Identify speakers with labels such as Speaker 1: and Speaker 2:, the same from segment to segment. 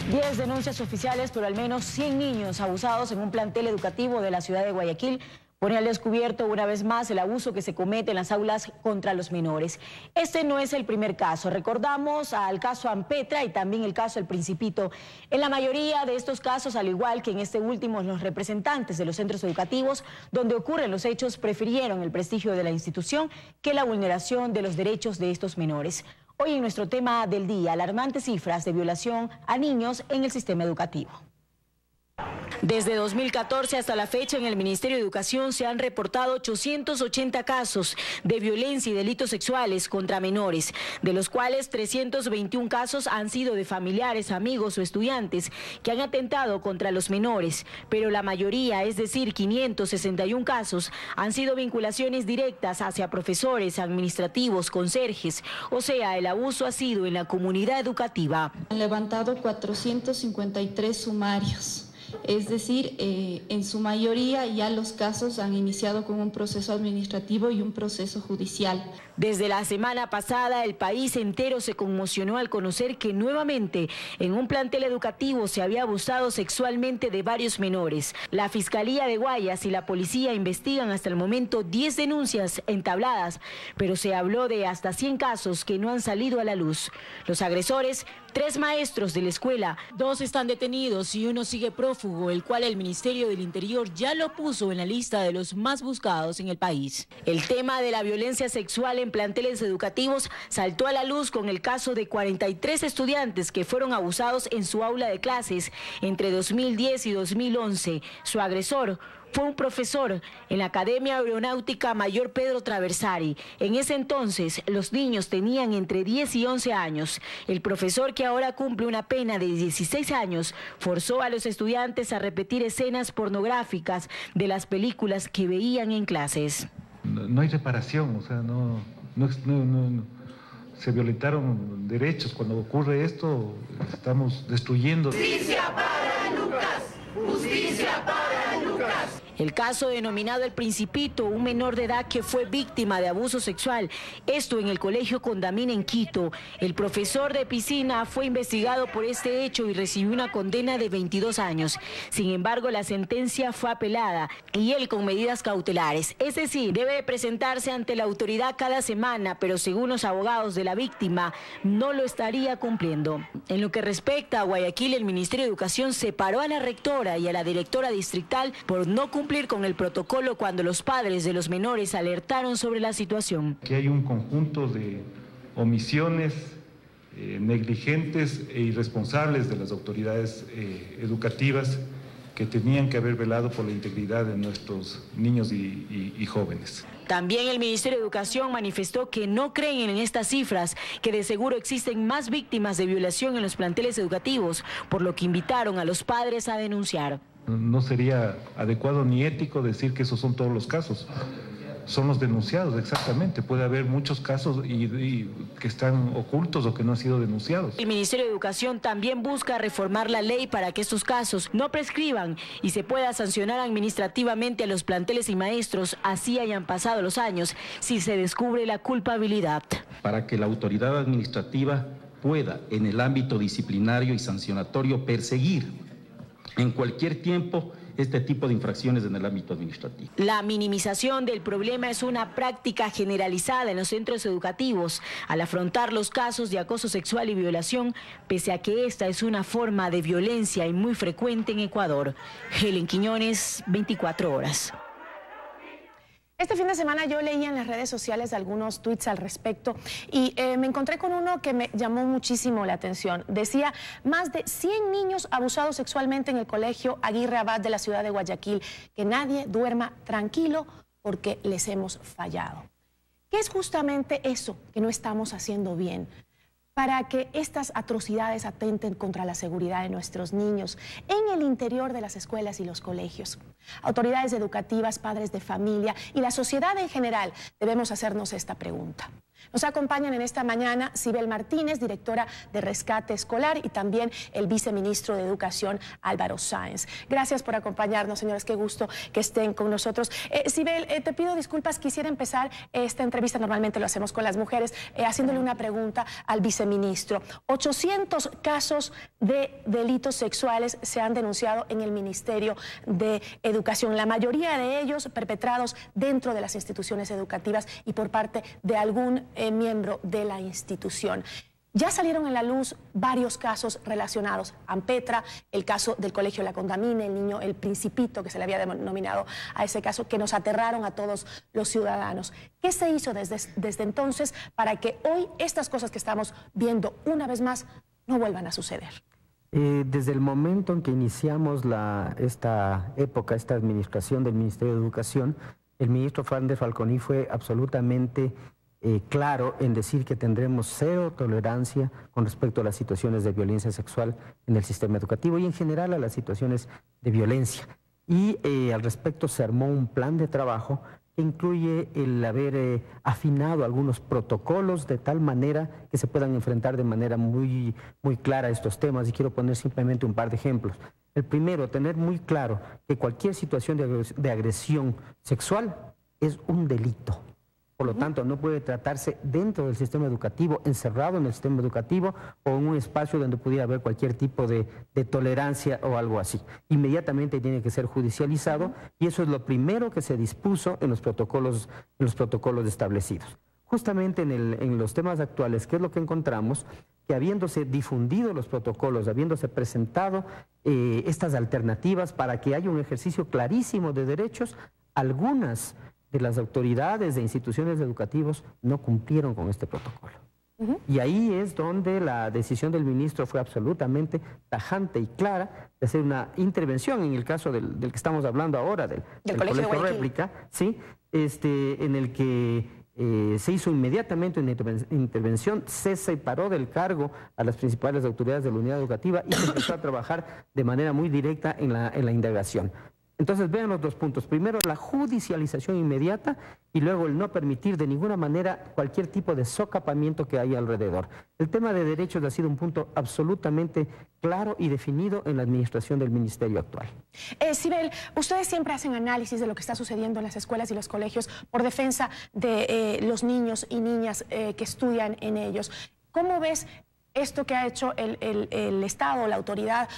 Speaker 1: 10 denuncias oficiales por al menos 100 niños abusados en un plantel educativo de la ciudad de Guayaquil pone al descubierto una vez más el abuso que se comete en las aulas contra los menores. Este no es el primer caso. Recordamos al caso Ampetra y también el caso El Principito. En la mayoría de estos casos, al igual que en este último, los representantes de los centros educativos donde ocurren los hechos prefirieron el prestigio de la institución que la vulneración de los derechos de estos menores. Hoy en nuestro tema del día, alarmantes cifras de violación a niños en el sistema educativo. Desde 2014 hasta la fecha en el Ministerio de Educación se han reportado 880 casos de violencia y delitos sexuales contra menores, de los cuales 321 casos han sido de familiares, amigos o estudiantes que han atentado contra los menores, pero la mayoría, es decir, 561 casos, han sido vinculaciones directas hacia profesores, administrativos, conserjes, o sea, el abuso ha sido en la comunidad educativa.
Speaker 2: Han levantado 453 sumarios. Es decir, en su mayoría ya los casos han iniciado con un proceso administrativo y un proceso judicial.
Speaker 1: Desde la semana pasada, el país entero se conmocionó al conocer que nuevamente en un plantel educativo se había abusado sexualmente de varios menores. La Fiscalía de Guayas y la policía investigan hasta el momento 10 denuncias entabladas, pero se habló de hasta 100 casos que no han salido a la luz. Los agresores, 3 maestros de la escuela, 2 están detenidos y 1 sigue prófugo, el cual el Ministerio del Interior ya lo puso en la lista de los más buscados en el país. El tema de la violencia sexual en planteles educativos saltó a la luz con el caso de 43 estudiantes que fueron abusados en su aula de clases entre 2010 y 2011. Su agresor fue un profesor en la Academia Aeronáutica Mayor Pedro Traversari. En ese entonces, los niños tenían entre 10 y 11 años. El profesor, que ahora cumple una pena de 16 años, forzó a los estudiantes a repetir escenas pornográficas de las películas que veían en clases.
Speaker 3: No hay reparación, o sea, no se violentaron derechos. Cuando ocurre esto, estamos destruyendo.
Speaker 4: ¡Justicia para Lucas! ¡Justicia para Lucas!
Speaker 1: El caso denominado El Principito, un menor de edad que fue víctima de abuso sexual, esto en el colegio Condamine en Quito. El profesor de piscina fue investigado por este hecho y recibió una condena de 22 años. Sin embargo, la sentencia fue apelada y él con medidas cautelares. Es decir, debe presentarse ante la autoridad cada semana, pero según los abogados de la víctima, no lo estaría cumpliendo. En lo que respecta a Guayaquil, el Ministerio de Educación separó a la rectora y a la directora distrital por no cumplir con el protocolo cuando los padres de los menores alertaron sobre la situación.
Speaker 3: Que hay un conjunto de omisiones negligentes e irresponsables de las autoridades educativas que tenían que haber velado por la integridad de nuestros niños y jóvenes.
Speaker 1: También el Ministerio de Educación manifestó que no creen en estas cifras, que de seguro existen más víctimas de violación en los planteles educativos, por lo que invitaron a los padres a denunciar.
Speaker 3: No sería adecuado ni ético decir que esos son todos los casos. Son los denunciados, exactamente. Puede haber muchos casos y que están ocultos o que no han sido denunciados.
Speaker 1: El Ministerio de Educación también busca reformar la ley para que estos casos no prescriban y se pueda sancionar administrativamente a los planteles y maestros, así hayan pasado los años, si se descubre la culpabilidad.
Speaker 5: Para que la autoridad administrativa pueda, en el ámbito disciplinario y sancionatorio, perseguir en cualquier tiempo este tipo de infracciones en el ámbito administrativo.
Speaker 1: La minimización del problema es una práctica generalizada en los centros educativos al afrontar los casos de acoso sexual y violación, pese a que esta es una forma de violencia y muy frecuente en Ecuador. Helen Quiñones, 24 horas.
Speaker 6: Este fin de semana yo leía en las redes sociales algunos tweets al respecto y me encontré con uno que me llamó muchísimo la atención. Decía, más de 100 niños abusados sexualmente en el colegio Aguirre Abad de la ciudad de Guayaquil. Que nadie duerma tranquilo porque les hemos fallado. ¿Qué es justamente eso que no estamos haciendo bien para que estas atrocidades atenten contra la seguridad de nuestros niños en el interior de las escuelas y los colegios? Autoridades educativas, padres de familia y la sociedad en general debemos hacernos esta pregunta. Nos acompañan en esta mañana Sibel Martínez, directora de Rescate Escolar, y también el viceministro de Educación, Álvaro Sáenz. Gracias por acompañarnos, señores. Qué gusto que estén con nosotros. Sibel, te pido disculpas. Quisiera empezar esta entrevista, normalmente lo hacemos con las mujeres, haciéndole una pregunta al viceministro. 800 casos de delitos sexuales se han denunciado en el Ministerio de Educación, la mayoría de ellos perpetrados dentro de las instituciones educativas y por parte de algún miembro de la institución. Ya salieron en la luz varios casos relacionados. Ampetra, el caso del Colegio La Condamine, el niño, el Principito, que se le había denominado a ese caso, que nos aterraron a todos los ciudadanos. ¿Qué se hizo desde entonces para que hoy estas cosas que estamos viendo una vez más no vuelvan a suceder?
Speaker 7: Desde el momento en que iniciamos esta administración del Ministerio de Educación, el ministro Fander Falconi fue absolutamente claro en decir que tendremos cero tolerancia con respecto a las situaciones de violencia sexual en el sistema educativo y en general a las situaciones de violencia. Y al respecto se armó un plan de trabajo que incluye el haber afinado algunos protocolos de tal manera que se puedan enfrentar de manera muy clara estos temas, y quiero poner simplemente un par de ejemplos. El primero, tener muy claro que cualquier situación de agresión sexual es un delito. Por lo tanto, no puede tratarse dentro del sistema educativo, encerrado en el sistema educativo o en un espacio donde pudiera haber cualquier tipo de tolerancia o algo así. Inmediatamente tiene que ser judicializado y eso es lo primero que se dispuso en los protocolos establecidos. Justamente en los temas actuales, ¿qué es lo que encontramos? Que habiéndose difundido los protocolos, habiéndose presentado estas alternativas para que haya un ejercicio clarísimo de derechos, algunas de las autoridades de instituciones educativas no cumplieron con este protocolo. Y ahí es donde la decisión del ministro fue absolutamente tajante y clara de hacer una intervención, en el caso del que estamos hablando ahora, del Colegio Réplica, ¿sí? En el que se hizo inmediatamente una intervención, se separó del cargo a las principales autoridades de la unidad educativa y se empezó a trabajar de manera muy directa en la indagación. Entonces, vean los dos puntos. Primero, la judicialización inmediata y luego el no permitir de ninguna manera cualquier tipo de socapamiento que haya alrededor. El tema de derechos ha sido un punto absolutamente claro y definido en la administración del ministerio actual.
Speaker 6: Sibel, ustedes siempre hacen análisis de lo que está sucediendo en las escuelas y los colegios por defensa de los niños y niñas que estudian en ellos. ¿Cómo ves esto que ha hecho el Estado, la autoridad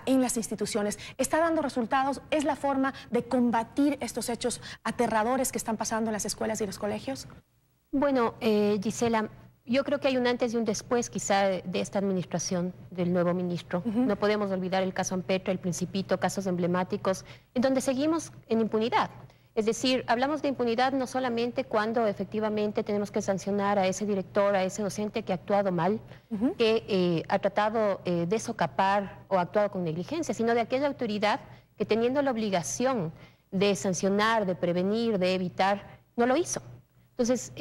Speaker 6: en las instituciones? ¿Está dando resultados? ¿Es la forma de combatir estos hechos aterradores que están pasando en las escuelas y los colegios?
Speaker 8: Bueno, Gisela, yo creo que hay un antes y un después quizá de esta administración del nuevo ministro. No podemos olvidar el caso Ampetra, el Principito, casos emblemáticos, en donde seguimos en impunidad. Es decir, hablamos de impunidad no solamente cuando efectivamente tenemos que sancionar a ese director, a ese docente que ha actuado mal, que ha tratado de socapar o ha actuado con negligencia, sino de aquella autoridad que, teniendo la obligación de sancionar, de prevenir, de evitar, no lo hizo. Entonces,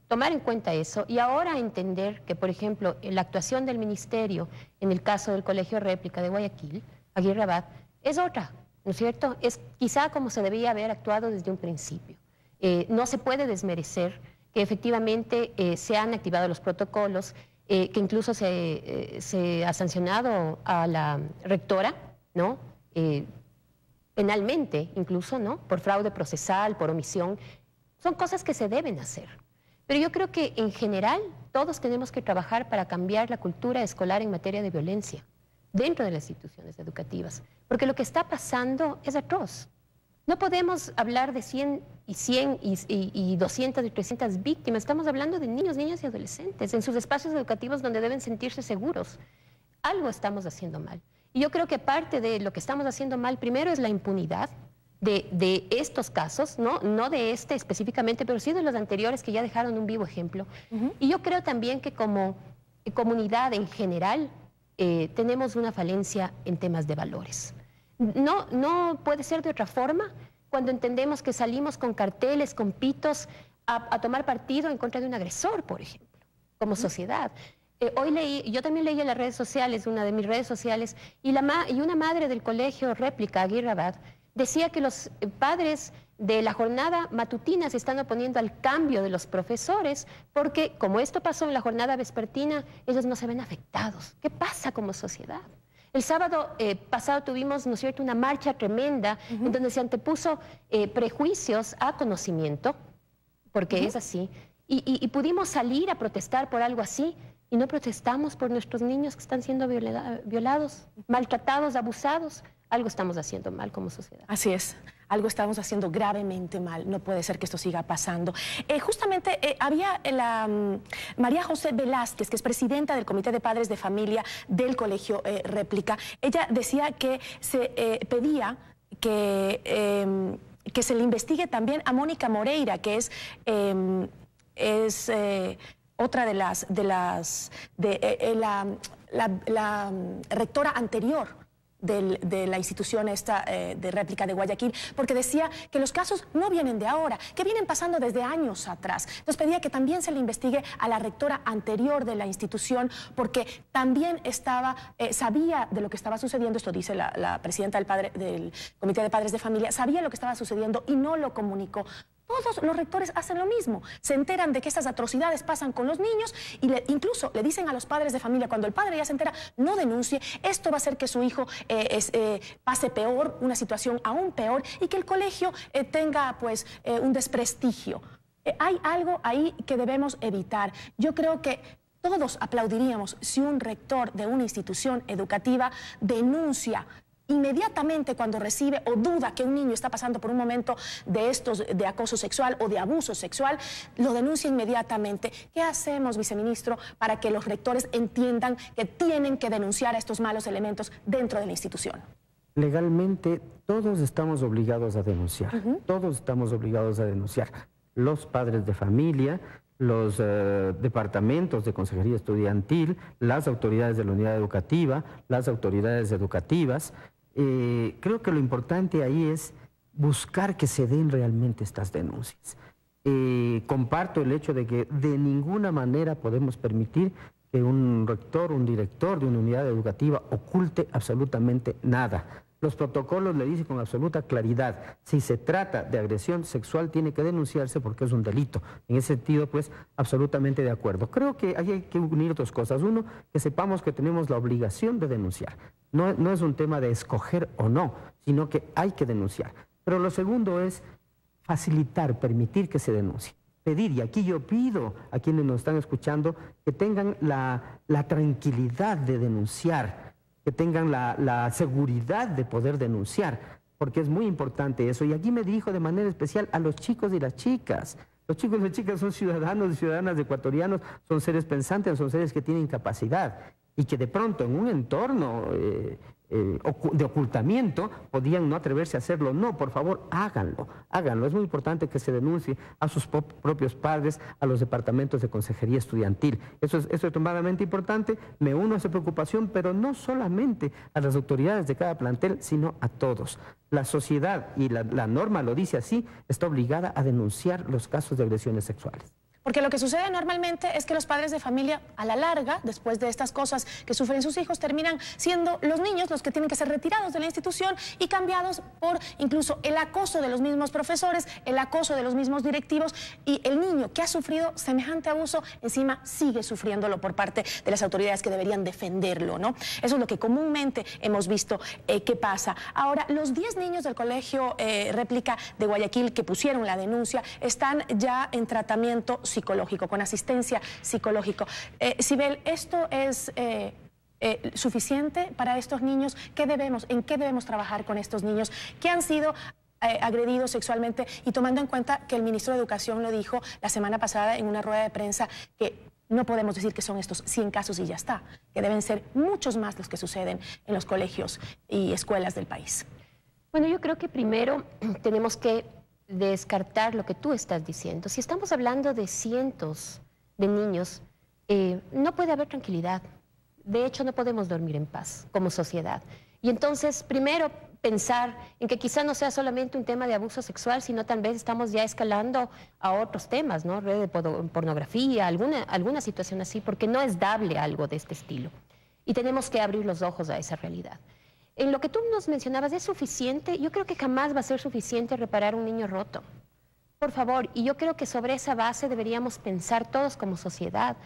Speaker 8: tomar en cuenta eso y ahora entender que, por ejemplo, la actuación del ministerio en el caso del Colegio Réplica de Guayaquil, Aguirre Abad, es otra, ¿no es cierto? Es quizá como se debía haber actuado desde un principio. No se puede desmerecer que efectivamente se han activado los protocolos, que incluso se ha sancionado a la rectora, ¿no? Penalmente incluso, ¿no? Por fraude procesal, por omisión. Son cosas que se deben hacer. Pero yo creo que en general todos tenemos que trabajar para cambiar la cultura escolar en materia de violencia dentro de las instituciones educativas, porque lo que está pasando es atroz. No podemos hablar de 100 y 200 y 300 víctimas, estamos hablando de niños, niñas y adolescentes en sus espacios educativos donde deben sentirse seguros. Algo estamos haciendo mal. Y yo creo que parte de lo que estamos haciendo mal primero es la impunidad de estos casos, no de este específicamente, pero sí de los anteriores que ya dejaron un vivo ejemplo. Y yo creo también que como comunidad en general tenemos una falencia en temas de valores. No puede ser de otra forma cuando entendemos que salimos con carteles, con pitos, a tomar partido en contra de un agresor, por ejemplo, como sociedad. Yo también leí en las redes sociales, una de mis redes sociales, y una madre del Colegio Réplica, Aguirre Abad, decía que los padres de la jornada matutina se están oponiendo al cambio de los profesores porque, como esto pasó en la jornada vespertina, ellos no se ven afectados. ¿Qué pasa como sociedad? El sábado pasado tuvimos, ¿no es cierto?, una marcha tremenda en donde se antepuso prejuicios a conocimiento, porque es así, y pudimos salir a protestar por algo así, y no protestamos por nuestros niños que están siendo violados, maltratados, abusados. Algo estamos haciendo mal como sociedad.
Speaker 6: Así es, algo estamos haciendo gravemente mal. No puede ser que esto siga pasando. Justamente había la María José Velázquez, que es presidenta del Comité de Padres de Familia del Colegio Réplica. Ella decía que se pedía que se le investigue también a Mónica Moreira, que es otra de la rectora anterior de la institución esta de Réplica de Guayaquil, porque decía que los casos no vienen de ahora, que vienen pasando desde años atrás. Entonces pedía que también se le investigue a la rectora anterior de la institución, porque también sabía de lo que estaba sucediendo, esto dice la presidenta del Comité de Padres de Familia, sabía lo que estaba sucediendo y no lo comunicó. Todos los rectores hacen lo mismo, se enteran de que estas atrocidades pasan con los niños y incluso le dicen a los padres de familia, cuando el padre ya se entera, no denuncie, esto va a hacer que su hijo pase peor, una situación aún peor, y que el colegio tenga pues un desprestigio. Hay algo ahí que debemos evitar. Yo creo que todos aplaudiríamos si un rector de una institución educativa denuncia inmediatamente cuando recibe o duda que un niño está pasando por un momento de acoso sexual o de abuso sexual, lo denuncia inmediatamente. ¿Qué hacemos, viceministro, para que los rectores entiendan que tienen que denunciar a estos malos elementos dentro de la institución?
Speaker 7: Legalmente todos estamos obligados a denunciar, todos estamos obligados a denunciar. Los padres de familia, los departamentos de consejería estudiantil, las autoridades de la unidad educativa, las autoridades educativas. Creo que lo importante ahí es buscar que se den realmente estas denuncias. Comparto el hecho de que de ninguna manera podemos permitir que un rector, un director de una unidad educativa oculte absolutamente nada. Los protocolos le dicen con absoluta claridad, si se trata de agresión sexual tiene que denunciarse porque es un delito. En ese sentido, pues, absolutamente de acuerdo. Creo que hay que unir dos cosas. Uno, que sepamos que tenemos la obligación de denunciar. No es un tema de escoger o no, sino que hay que denunciar. Pero lo segundo es facilitar, permitir que se denuncie. Pedir, y aquí yo pido a quienes nos están escuchando, que tengan la tranquilidad de denunciar, que tengan la seguridad de poder denunciar, porque es muy importante eso. Y aquí me dirijo de manera especial a los chicos y las chicas. Los chicos y las chicas son ciudadanos y ciudadanas ecuatorianos, son seres pensantes, son seres que tienen capacidad y que de pronto en un entorno de ocultamiento podían no atreverse a hacerlo. No, por favor, háganlo, háganlo. Es muy importante que se denuncie a sus propios padres, a los departamentos de consejería estudiantil. Eso es extremadamente importante. Me uno a esa preocupación, pero no solamente a las autoridades de cada plantel, sino a todos. La sociedad, y la norma lo dice así, está obligada a denunciar los casos de agresiones sexuales.
Speaker 6: Porque lo que sucede normalmente es que los padres de familia, a la larga, después de estas cosas que sufren sus hijos, terminan siendo los niños los que tienen que ser retirados de la institución y cambiados por incluso el acoso de los mismos profesores, el acoso de los mismos directivos, y el niño que ha sufrido semejante abuso encima sigue sufriéndolo por parte de las autoridades que deberían defenderlo, ¿no? Eso es lo que comúnmente hemos visto que pasa. Ahora, los 10 niños del Colegio Réplica de Guayaquil que pusieron la denuncia están ya en tratamiento psicológico, con asistencia psicológica. Sibel, ¿esto es suficiente para estos niños? ¿En qué debemos trabajar con estos niños que han sido agredidos sexualmente? Y tomando en cuenta que el ministro de Educación lo dijo la semana pasada en una rueda de prensa, que no podemos decir que son estos 100 casos y ya está, que deben ser muchos más los que suceden en los colegios y escuelas del país.
Speaker 8: Bueno, yo creo que primero tenemos que descartar lo que tú estás diciendo. Si estamos hablando de cientos de niños, no puede haber tranquilidad. De hecho, no podemos dormir en paz como sociedad. Y entonces, primero, pensar en que quizá no sea solamente un tema de abuso sexual, sino tal vez estamos ya escalando a otros temas, ¿no? Red de pornografía, alguna situación así, porque no es dable algo de este estilo. Y tenemos que abrir los ojos a esa realidad. En lo que tú nos mencionabas, ¿es suficiente? Yo creo que jamás va a ser suficiente reparar un niño roto. Por favor, y yo creo que sobre esa base deberíamos pensar todos como sociedad,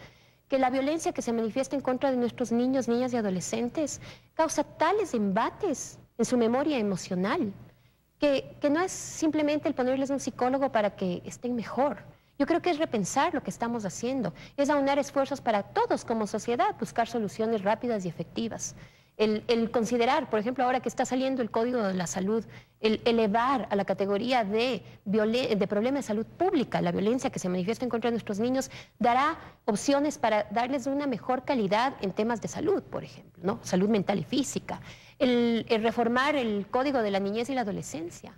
Speaker 8: que la violencia que se manifiesta en contra de nuestros niños, niñas y adolescentes causa tales embates en su memoria emocional, que no es simplemente el ponerles un psicólogo para que estén mejor. Yo creo que es repensar lo que estamos haciendo, es aunar esfuerzos para todos como sociedad, buscar soluciones rápidas y efectivas. El considerar, por ejemplo, ahora que está saliendo el Código de la Salud, el elevar a la categoría de problema de salud pública la violencia que se manifiesta en contra de nuestros niños, dará opciones para darles una mejor calidad en temas de salud, por ejemplo, ¿no? Salud mental y física. El reformar el Código de la Niñez y la Adolescencia,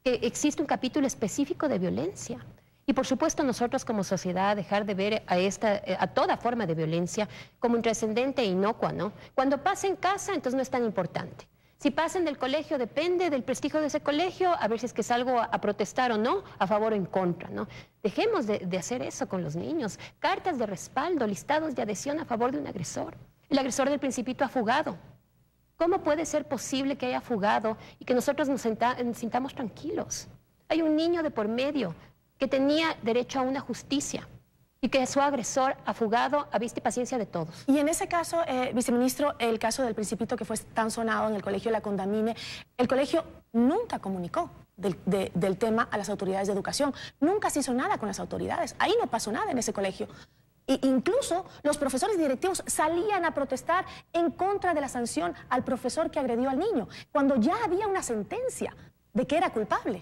Speaker 8: que existe un capítulo específico de violencia. Y por supuesto nosotros como sociedad dejar de ver a toda forma de violencia como intrascendente e inocua, ¿no? Cuando pasa en casa, entonces no es tan importante. Si pasa en el colegio, depende del prestigio de ese colegio, a ver si es que salgo a protestar o no, a favor o en contra, ¿no? Dejemos de hacer eso con los niños. Cartas de respaldo, listados de adhesión a favor de un agresor. El agresor del Principito ha fugado. ¿Cómo puede ser posible que haya fugado y que nosotros nos sintamos tranquilos? Hay un niño de por medio que tenía derecho a una justicia y que su agresor ha fugado a vista y paciencia de todos.
Speaker 6: Y en ese caso, viceministro, el caso del Principito que fue tan sonado en el colegio La Condamine, el colegio nunca comunicó del tema a las autoridades de educación. Nunca se hizo nada con las autoridades. Ahí no pasó nada en ese colegio. E incluso los profesores directivos salían a protestar en contra de la sanción al profesor que agredió al niño, cuando ya había una sentencia de que era culpable.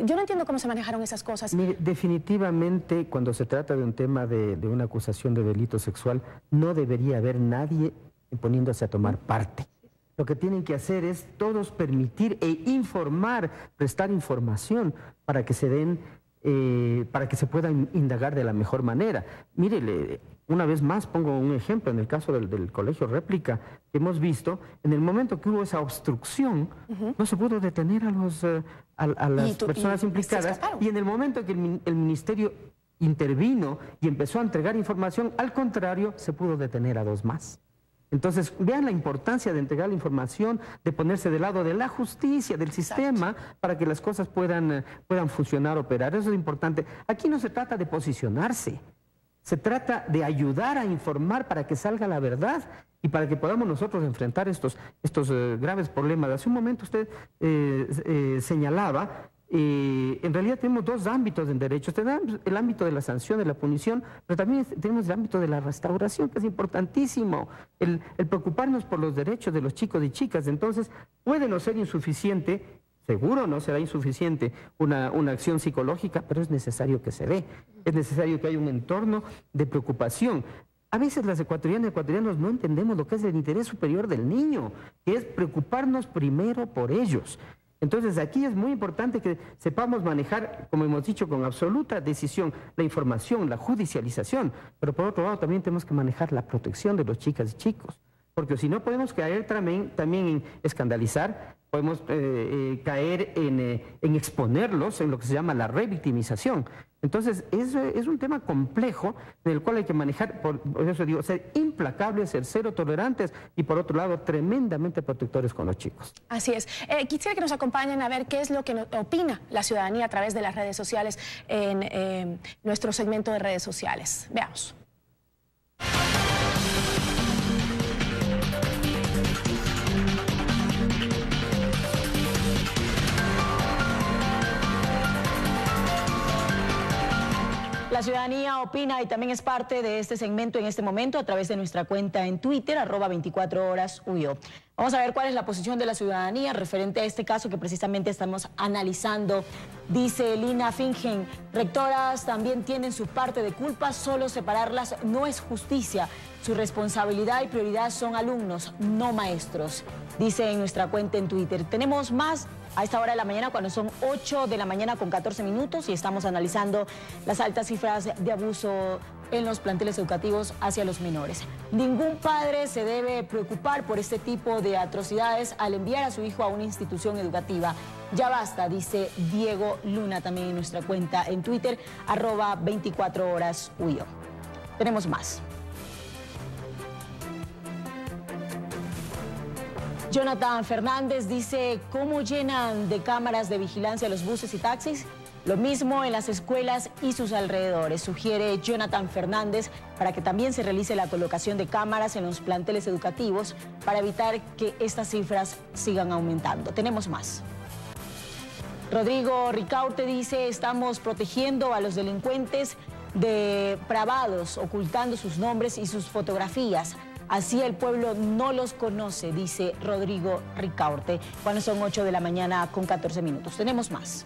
Speaker 6: Yo no entiendo cómo se manejaron esas cosas.
Speaker 7: Mire, definitivamente, cuando se trata de un tema de una acusación de delito sexual, no debería haber nadie poniéndose a tomar parte. Lo que tienen que hacer es todos permitir e informar, prestar información para que se den, para que se puedan indagar de la mejor manera. Mire, una vez más pongo un ejemplo en el caso del colegio Réplica que hemos visto. En el momento que hubo esa obstrucción, no se pudo detener a las personas implicadas, y en el momento que el ministerio intervino y empezó a entregar información, al contrario, se pudo detener a 2 más. Entonces, vean la importancia de entregar la información, de ponerse del lado de la justicia, del sistema, para que las cosas puedan funcionar, operar. Eso es importante. Aquí no se trata de posicionarse. Se trata de ayudar a informar para que salga la verdad y para que podamos nosotros enfrentar estos graves problemas. Hace un momento usted señalaba, en realidad tenemos 2 ámbitos en derecho. Tenemos el ámbito de la sanción, de la punición, pero también tenemos el ámbito de la restauración, que es importantísimo. El preocuparnos por los derechos de los chicos y chicas. Entonces, puede no ser insuficiente. Seguro no será insuficiente una acción psicológica, pero es necesario que se dé. Es necesario que haya un entorno de preocupación. A veces las ecuatorianas y ecuatorianos no entendemos lo que es el interés superior del niño, que es preocuparnos primero por ellos. Entonces aquí es muy importante que sepamos manejar, como hemos dicho, con absoluta decisión, la información, la judicialización, pero por otro lado también tenemos que manejar la protección de los chicas y chicos, porque si no podemos caer también en escandalizar, podemos caer en exponerlos en lo que se llama la revictimización. Entonces, es un tema complejo en el cual hay que manejar, por eso digo, ser implacables, ser cero tolerantes y, por otro lado, tremendamente protectores con los chicos.
Speaker 6: Así es. Quisiera que nos acompañen a ver qué es lo que opina la ciudadanía a través de las redes sociales en nuestro segmento de redes sociales. Veamos.
Speaker 1: La ciudadanía opina y también es parte de este segmento en este momento a través de nuestra cuenta en Twitter, @24HorasUyo. Vamos a ver cuál es la posición de la ciudadanía referente a este caso que precisamente estamos analizando. Dice Lina Fingen, rectoras también tienen su parte de culpa, solo separarlas no es justicia. Su responsabilidad y prioridad son alumnos, no maestros. Dice en nuestra cuenta en Twitter. Tenemos más a esta hora de la mañana, cuando son 8 de la mañana con 14 minutos y estamos analizando las altas cifras de abuso en los planteles educativos hacia los menores. Ningún padre se debe preocupar por este tipo de atrocidades al enviar a su hijo a una institución educativa. Ya basta, dice Diego Luna también en nuestra cuenta en Twitter, @24HorasUyo. Tenemos más. Jonathan Fernández dice, ¿cómo llenan de cámaras de vigilancia los buses y taxis? Lo mismo en las escuelas y sus alrededores, sugiere Jonathan Fernández, para que también se realice la colocación de cámaras en los planteles educativos para evitar que estas cifras sigan aumentando. Tenemos más. Rodrigo Ricaurte dice, estamos protegiendo a los delincuentes depravados, ocultando sus nombres y sus fotografías. Así el pueblo no los conoce, dice Rodrigo Ricaurte, cuando son 8 de la mañana con 14 minutos. Tenemos más.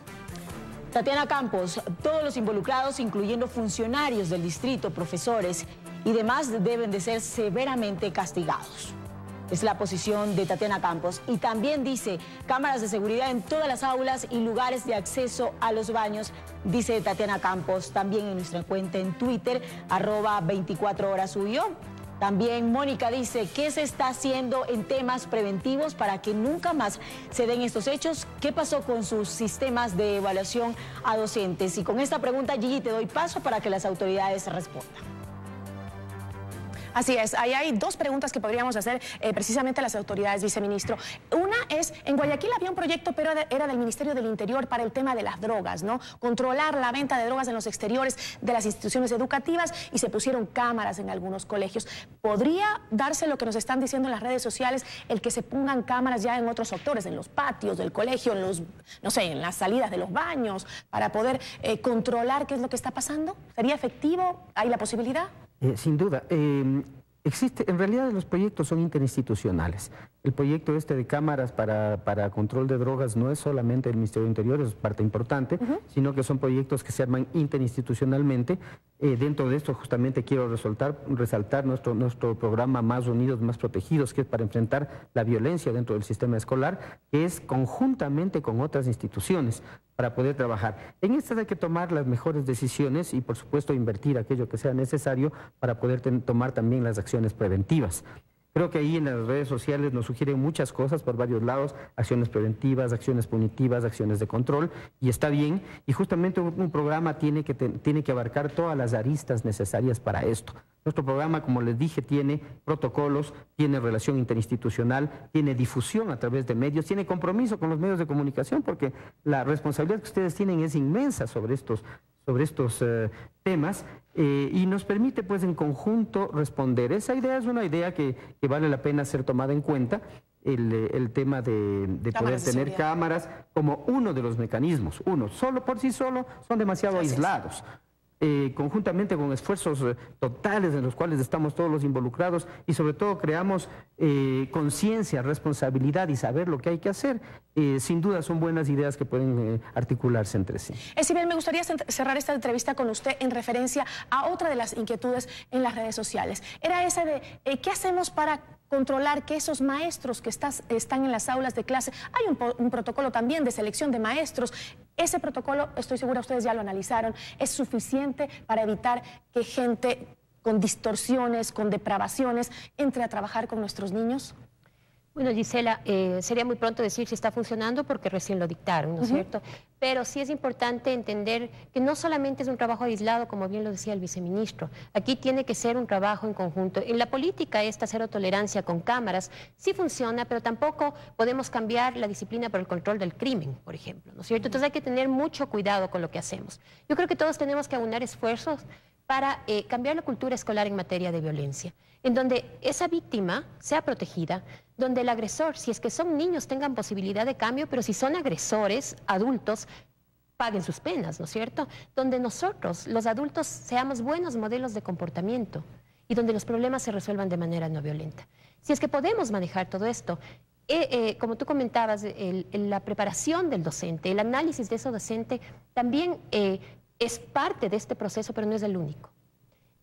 Speaker 1: Tatiana Campos, todos los involucrados, incluyendo funcionarios del distrito, profesores y demás, deben de ser severamente castigados. Es la posición de Tatiana Campos. Y también dice, cámaras de seguridad en todas las aulas y lugares de acceso a los baños, dice Tatiana Campos, también en nuestra cuenta en Twitter, @24Horas. También Mónica dice, ¿qué se está haciendo en temas preventivos para que nunca más se den estos hechos? ¿Qué pasó con sus sistemas de evaluación a docentes? Y con esta pregunta, Gigi, te doy paso para que las autoridades respondan.
Speaker 6: Así es, ahí hay dos preguntas que podríamos hacer precisamente a las autoridades, viceministro. Una es, en Guayaquil había un proyecto, pero era del Ministerio del Interior para el tema de las drogas, ¿no? Controlar la venta de drogas en los exteriores de las instituciones educativas y se pusieron cámaras en algunos colegios. ¿Podría darse lo que nos están diciendo en las redes sociales, el que se pongan cámaras ya en otros sectores, en los patios del colegio, en los, no sé, en las salidas de los baños, para poder controlar qué es lo que está pasando? ¿Sería efectivo? ¿Hay la posibilidad?
Speaker 7: Sin duda. Existe, en realidad los proyectos son interinstitucionales. El proyecto de cámaras para control de drogas no es solamente del Ministerio del Interior, es parte importante, sino que son proyectos que se arman interinstitucionalmente. Dentro de esto justamente quiero resaltar nuestro programa Más Unidos, Más Protegidos, que es para enfrentar la violencia dentro del sistema escolar, que es conjuntamente con otras instituciones para poder trabajar. En estas hay que tomar las mejores decisiones y por supuesto invertir aquello que sea necesario para poder tomar también las acciones preventivas. Creo que ahí en las redes sociales nos sugieren muchas cosas por varios lados, acciones preventivas, acciones punitivas, acciones de control, y está bien, y justamente un programa tiene que abarcar todas las aristas necesarias para esto. Nuestro programa, como les dije, tiene protocolos, tiene relación interinstitucional, tiene difusión a través de medios, tiene compromiso con los medios de comunicación, porque la responsabilidad que ustedes tienen es inmensa sobre estos temas, y nos permite pues en conjunto responder. Esa idea es una idea que vale la pena ser tomada en cuenta, el tema de poder tener cámaras como uno de los mecanismos. Solo por sí solo son demasiado aislados. Conjuntamente con esfuerzos totales en los cuales estamos todos los involucrados y sobre todo creamos conciencia, responsabilidad y saber lo que hay que hacer, sin duda son buenas ideas que pueden articularse entre sí.
Speaker 6: Esibel, me gustaría cerrar esta entrevista con usted en referencia a otra de las inquietudes en las redes sociales. Era esa de ¿qué hacemos para controlar que esos maestros que están en las aulas de clase? Hay un protocolo también de selección de maestros. Ese protocolo, estoy segura ustedes ya lo analizaron, ¿es suficiente para evitar que gente con distorsiones, con depravaciones, entre a trabajar con nuestros niños?
Speaker 8: Bueno, Gisela, sería muy pronto decir si está funcionando porque recién lo dictaron, ¿no es cierto? Pero sí es importante entender que no solamente es un trabajo aislado, como bien lo decía el viceministro. Aquí tiene que ser un trabajo en conjunto. En la política esta cero tolerancia con cámaras sí funciona, pero tampoco podemos cambiar la disciplina por el control del crimen, por ejemplo, ¿no es cierto? Entonces hay que tener mucho cuidado con lo que hacemos. Yo creo que todos tenemos que aunar esfuerzos para cambiar la cultura escolar en materia de violencia, en donde esa víctima sea protegida, donde el agresor, si es que son niños, tengan posibilidad de cambio, pero si son agresores, adultos, paguen sus penas, ¿no es cierto? Donde nosotros, los adultos, seamos buenos modelos de comportamiento y donde los problemas se resuelvan de manera no violenta. Si es que podemos manejar todo esto, como tú comentabas, la preparación del docente, el análisis de ese docente, también es parte de este proceso, pero no es el único.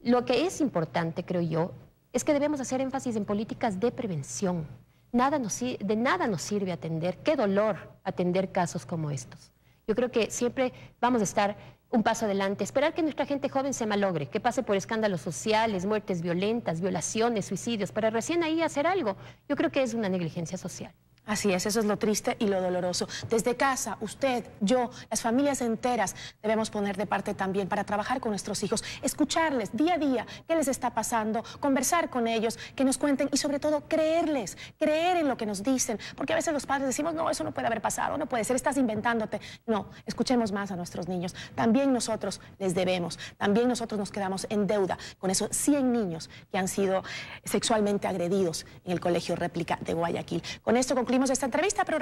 Speaker 8: Lo que es importante, creo yo, es que debemos hacer énfasis en políticas de prevención. De nada nos sirve atender, qué dolor atender casos como estos. Yo creo que siempre vamos a estar un paso adelante, esperar que nuestra gente joven se malogre, que pase por escándalos sociales, muertes violentas, violaciones, suicidios, para recién ahí hacer algo. Yo creo que es una negligencia social.
Speaker 6: Así es, eso es lo triste y lo doloroso. Desde casa, usted, yo, las familias enteras debemos poner de parte también para trabajar con nuestros hijos, escucharles día a día qué les está pasando, conversar con ellos, que nos cuenten y sobre todo creerles, creer en lo que nos dicen, porque a veces los padres decimos, no, eso no puede haber pasado, no puede ser, estás inventándote. No, escuchemos más a nuestros niños. También nosotros les debemos, también nosotros nos quedamos en deuda con esos 100 niños que han sido sexualmente agredidos en el Colegio Réplica de Guayaquil. Con esto concluimos esta entrevista, pero